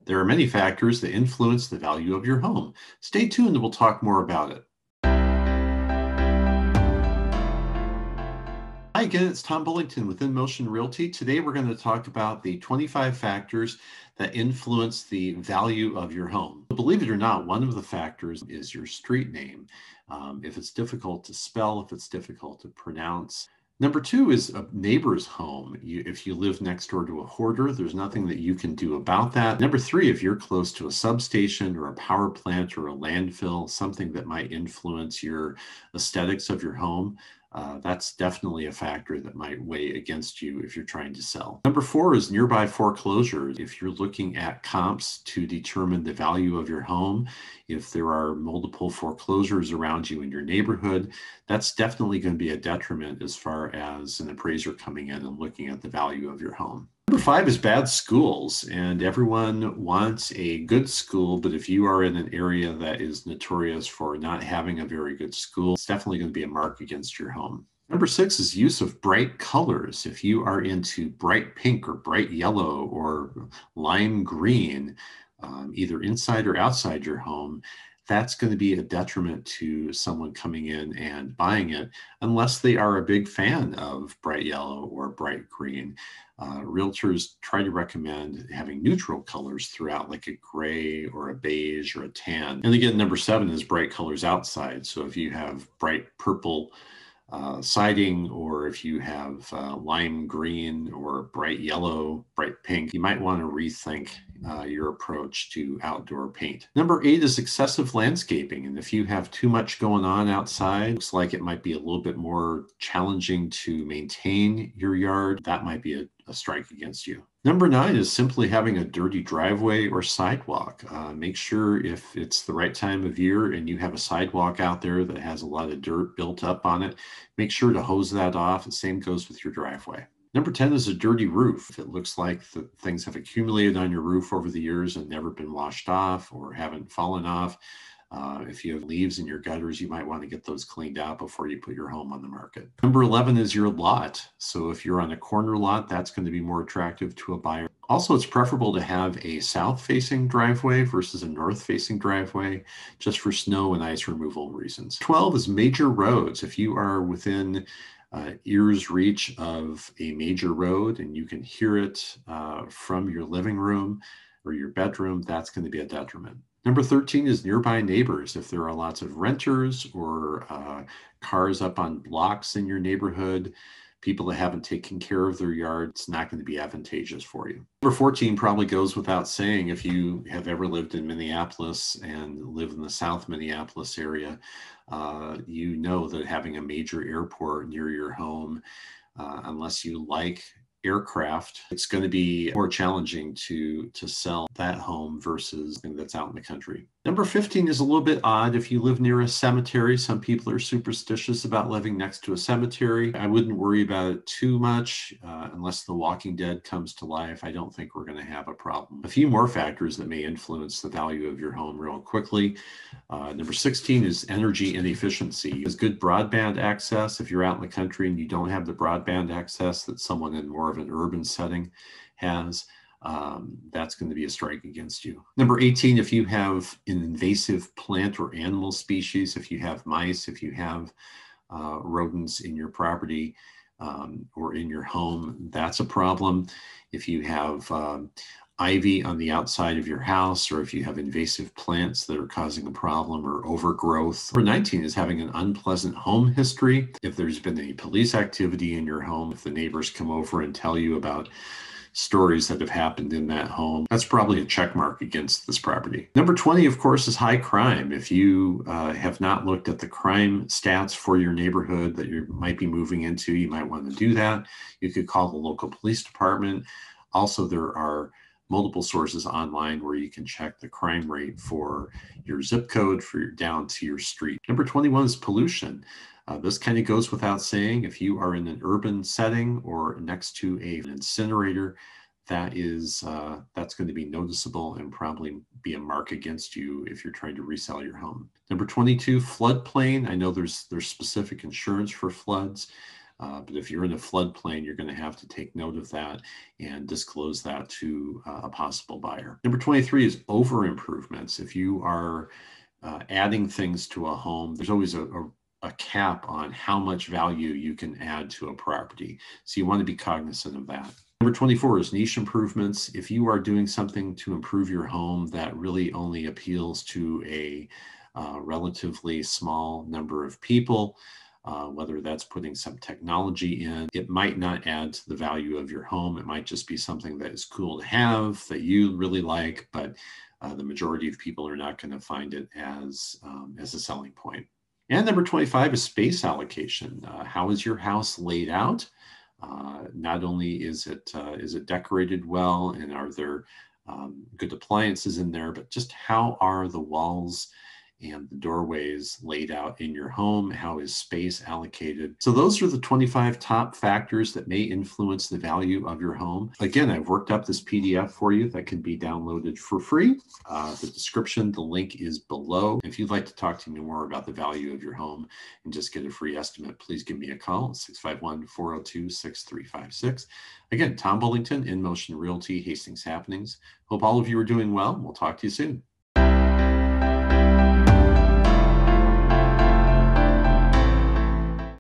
There are many factors that influence the value of your home. Stay tuned and we'll talk more about it. Hi again, it's Tom Bullington with InMotion Realty. Today we're going to talk about the 25 factors that influence the value of your home. Believe it or not, one of the factors is your street name. If it's difficult to spell, if it's difficult to pronounce. Number two is a neighbor's home. If you live next door to a hoarder, there's nothing that you can do about that. Number three, if you're close to a substation or a power plant or a landfill, something that might influence your aesthetics of your home, that's definitely a factor that might weigh against you if you're trying to sell. Number four is nearby foreclosures. If you're looking at comps to determine the value of your home, if there are multiple foreclosures around you in your neighborhood, that's definitely going to be a detriment as far as an appraiser coming in and looking at the value of your home. Number five is bad schools, and everyone wants a good school, but if you are in an area that is notorious for not having a very good school, it's definitely going to be a mark against your home. Number six is use of bright colors. If you are into bright pink or bright yellow or lime green, either inside or outside your home, that's going to be a detriment to someone coming in and buying it unless they are a big fan of bright yellow or bright green. Realtors try to recommend having neutral colors throughout, like a gray or a beige or a tan. And again, number seven is bright colors outside. So if you have bright purple siding, or if you have lime green or bright yellow, bright pink, you might want to rethink your approach to outdoor paint. Number eight is excessive landscaping. And if you have too much going on outside, looks like it might be a little bit more challenging to maintain your yard, that might be a strike against you. Number nine is simply having a dirty driveway or sidewalk. Make sure if it's the right time of year and you have a sidewalk out there that has a lot of dirt built up on it, make sure to hose that off. The same goes with your driveway. Number 10 is a dirty roof. If it looks like things have accumulated on your roof over the years and never been washed off or haven't fallen off, if you have leaves in your gutters, you might want to get those cleaned out before you put your home on the market. Number 11 is your lot. So if you're on a corner lot, that's going to be more attractive to a buyer. Also, it's preferable to have a south-facing driveway versus a north-facing driveway, just for snow and ice removal reasons. 12 is major roads. If you are within ear's reach of a major road and you can hear it from your living room or your bedroom, that's going to be a detriment. Number 13 is nearby neighbors. If there are lots of renters or cars up on blocks in your neighborhood, people that haven't taken care of their yard, it's not going to be advantageous for you. Number 14 probably goes without saying. If you have ever lived in Minneapolis and live in the South Minneapolis area, you know that having a major airport near your home, unless you like aircraft, it's going to be more challenging to sell that home versus something that's out in the country. Number 15 is a little bit odd. If you live near a cemetery, some people are superstitious about living next to a cemetery. I wouldn't worry about it too much unless The Walking Dead comes to life. I don't think we're going to have a problem. A few more factors that may influence the value of your home real quickly. Number 16 is energy inefficiency. Is good broadband access. If you're out in the country and you don't have the broadband access that someone in more of an urban setting has, that's going to be a strike against you. Number 18, if you have an invasive plant or animal species, if you have mice, if you have rodents in your property or in your home, that's a problem. If you have ivy on the outside of your house, or if you have invasive plants that are causing a problem or overgrowth. Number 19 is having an unpleasant home history. If there's been any police activity in your home, if the neighbors come over and tell you about stories that have happened in that home, that's probably a check mark against this property. Number 20, of course, is high crime. If you have not looked at the crime stats for your neighborhood that you might be moving into, you might want to do that. You could call the local police department. Also, there are multiple sources online where you can check the crime rate for your zip code down to your street. Number 21 is pollution. This kind of goes without saying. If you are in an urban setting or next to an incinerator, that's going to be noticeable and probably be a mark against you if you're trying to resell your home. Number 22, floodplain. I know there's specific insurance for floods. But if you're in a floodplain, you're going to have to take note of that and disclose that to a possible buyer. Number 23 is over improvements. If you are adding things to a home, there's always a cap on how much value you can add to a property. So you want to be cognizant of that. Number 24 is niche improvements. If you are doing something to improve your home that really only appeals to a relatively small number of people, whether that's putting some technology in, it might not add to the value of your home. It might just be something that is cool to have, that you really like, but the majority of people are not going to find it as a selling point. And number 25 is space allocation. How is your house laid out? Not only is it decorated well, and are there good appliances in there, but just how are the walls and the doorways laid out in your home? How is space allocated? So those are the 25 top factors that may influence the value of your home. Again, I've worked up this PDF for you that can be downloaded for free. The description, the link is below. If you'd like to talk to me more about the value of your home and just get a free estimate, please give me a call, 651-402-6356. Again, Tom Bullington, InMotion Realty, Hastings Happenings. Hope all of you are doing well. We'll talk to you soon.